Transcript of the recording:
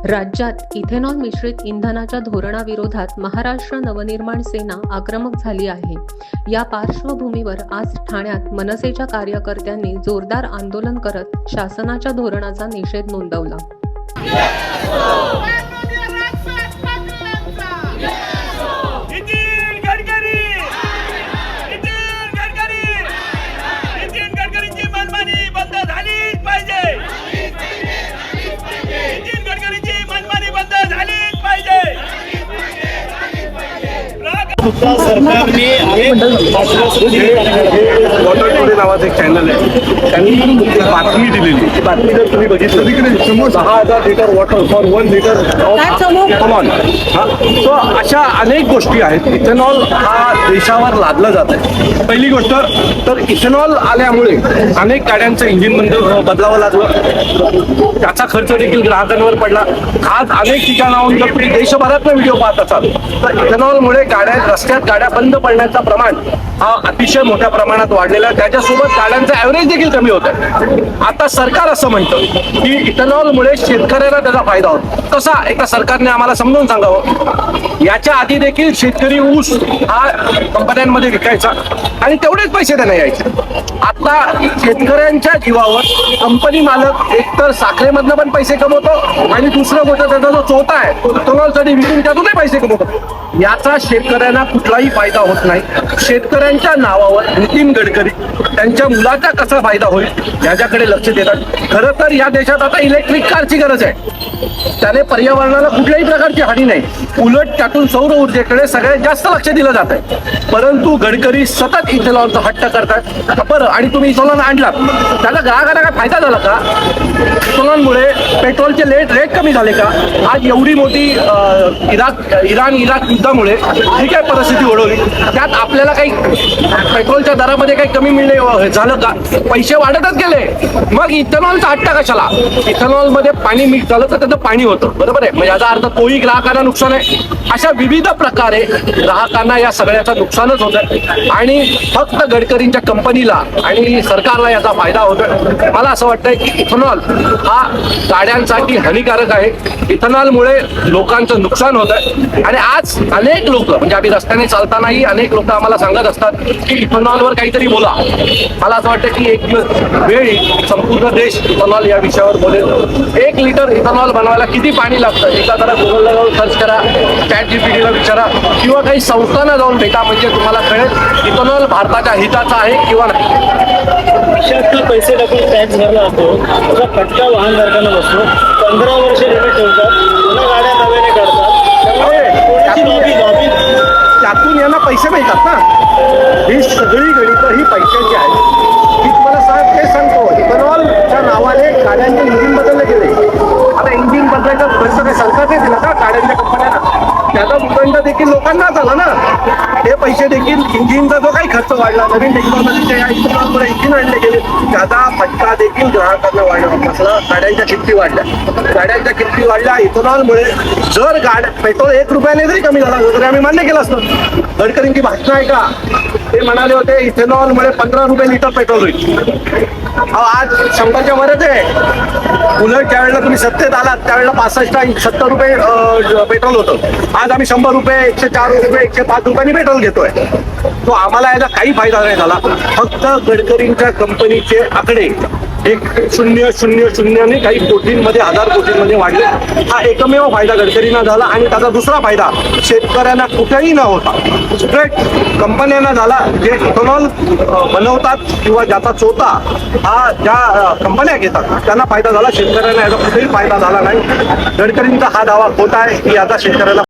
राज्यात इथेनॉल मिश्रित इंधनाच्या धोरणाविरोधात महाराष्ट्र नवनिर्माण सेना आक्रमक झाली आहे। या पार्श्वभूमीवर आज ठाण्यात मनसेच्या कार्यकर्त्यांनी जोरदार आंदोलन करत शासनाच्या धोरणाचा निषेध नोंदवला। सरकारने वॉटर टुडे नावाचं एक चॅनल आहे, त्यांनी एक बातमी दिलेली। ती बातमी जर तुम्ही बघितली की 10,000 litre water for 1 litre come on so अशा अनेक गोष्टी आहेत। इथेनॉल हा देशावर लादला जात आहे। पहिली गोष्ट तर इथेनॉल आल्यामुळे अनेक गाड्यांचं इंजिन बदलावं लागलं, त्याचा खर्च देखील ग्राहकांवर पडला। आज अनेक ठिकाणाहून जर तुम्ही देशभरातला व्हिडिओ पाहत असाल तर इथेनॉलमुळे रस्त्यात गाड्या बंद पडण्याचं प्रमाण हा अतिशय मोठ्या प्रमाणात वाढलेला आहे। त्याच्यासोबत गाड्यांचा ॲव्हरेज देखील कमी होत आहे। आता सरकार असं म्हणतं की इथेनॉलमुळे शेतकऱ्यांना त्याचा फायदा होतो। कसा एका सरकारने आम्हाला समजून सांगावं। याच्या आधी देखील शेतकरी ऊस हा कंपन्यांमध्ये विकायचा आणि तेवढेच पैसे त्यांना यायचे। आता शेतकऱ्यांच्या जीवावर कंपनी मालक एकतर साखरेमधनं पण पैसे कमवतो आणि दुसरं गोष्ट त्याचा जो चौथा आहे इथेनॉलसाठी विकून त्यातूनही पैसे कमवतो। याचा शेतकऱ्यांना कुठलाही फायदा होत नाही। शेतकऱ्यांच्या नावावर नितीन गडकरी त्यांच्या मुलाचा कसा फायदा होईल याच्याकडे लक्ष देतात। खरं तर या देशात आता इलेक्ट्रिक कारची गरज आहे, त्याने पर्यावरणाला कुठल्याही प्रकारची हानी नाही, उलट त्यातून सौर ऊर्जेकडे सगळ्यात जास्त लक्ष दिलं जात आहे। परंतु गडकरी सतत इथेनॉलचा हट्ट करतात। बरं, आणि तुम्ही इथेनॉल आणलात त्याला ग्राहकांना काय फायदा झाला का? इथेनॉलमुळे पेट्रोलचे रेट कमी झाले का? आज एवढी मोठी इराण इराक युद्धामुळे ही काय परिस्थिती ओढवली, त्यात आपल्याला काही पेट्रोलच्या दरामध्ये काही कमी मिळणे झालं का? पैसे वाढतच गेले। मग इथेनॉलचा हट्ट कशाला? इथेनॉलमध्ये पाणी मिक्स झालं तर त्याचं पाणी होतं, बरोबर आहे? म्हणजे याचा अर्थ तोही ग्राहकांना नुकसान आहे। अशा विविध प्रकारे ग्राहकांना या सगळ्याचं नुकसानच होतं आणि फक्त गडकरींच्या कंपनीला आणि सरकारला याचा फायदा होतोय। मला असं वाटतंय की इथेनॉल हा गाड्यांसाठी हानिकारक आहे। इथेनॉलमुळे लोकांचं नुकसान होत आहे आणि आज अनेक लोक म्हणजे आम्ही रस्त्याने चालतानाही अनेक लोक आम्हाला सांगत असतात की इथेनॉलवर काहीतरी बोला। मला असं वाटतं की एक वेळी संपूर्ण देश इथेनॉल या विषयावर बोलेल। 1 लिटर इथेनॉल बनवायला किती पाणी लागतं एका जरा गुगलला जाऊन सर्च करा, ChatGPTला विचारा किंवा काही संस्थांना जाऊन भेटा, म्हणजे तुम्हाला कळेल इथेनॉल भारताच्या हिताचा आहे किंवा नाही। खिशातले पैसे टाकून टॅक्स भरला जातो, त्याचा फटका वाहनधारकांना बसतो। 15 वर्ष लिमिट ठेवतात, पुन्हा गाड्या नव्याने काढतात, त्यातून यांना पैसे मिळतात ना। ही सगळी गणितं ही पैशाची आहेत। मी तुम्हाला ते सांगतो, इथेनॉलच्या नावाने गाड्यांचे इंजिन बदलले गेले। आता इंजिन बदलायचा खर्च काय सरकारने दिला का गाड्यांच्या कंपन्यांना? त्याचा भूखंड देखील लोकांना झाला ना। हे पैसे देखील इंजिनचा जो काही खर्च वाढला, नवीन टेक्नॉलॉजीच्या या इथेनॉलमुळे इंजिन आणले गेले, त्याचा फटका देखील ग्राहकांना वाढला। गाड्यांच्या किमती वाढल्या, गाड्यांच्या किमती वाढल्या इथेनॉलमुळे। जर पेट्रोल 1 रुपयाने जरी कमी झाला तरी आम्ही मान्य केलं असतं। गडकरींची भाषण आहे का? ते म्हणाले होते इथेनॉलमुळे 15 रुपये लिटर पेट्रोल होईल। आज 100च्या वरच आहे। उलट त्यावेळेला तुम्ही सत्तेत आलात त्यावेळेला 65-70 रुपये पेट्रोल होतं। आज आम्ही 100 रुपये, 104 रुपये, 105 रुपयांनी पेट्रोल घेतोय। तो आम्हाला याचा काही फायदा नाही झाला। फक्त गडकरींच्या कंपनीचे आकडे 1,000 काही कोटींमध्ये, 1000 कोटींमध्ये वाढले। हा एकमेव फायदा गडकरींना झाला आणि त्याचा दुसरा फायदा शेतकऱ्यांना कुठेही न होता स्ट्रेट कंपन्यांना झाला, जे इथेनॉल बनवतात किंवा ज्याचा चोथा हा ज्या कंपन्या घेतात त्यांना फायदा झाला। शेतकऱ्यांना याचा कुठेही फायदा झाला नाही। गडकरींचा हा दावा खोटा आहे की याचा शेतकऱ्यांना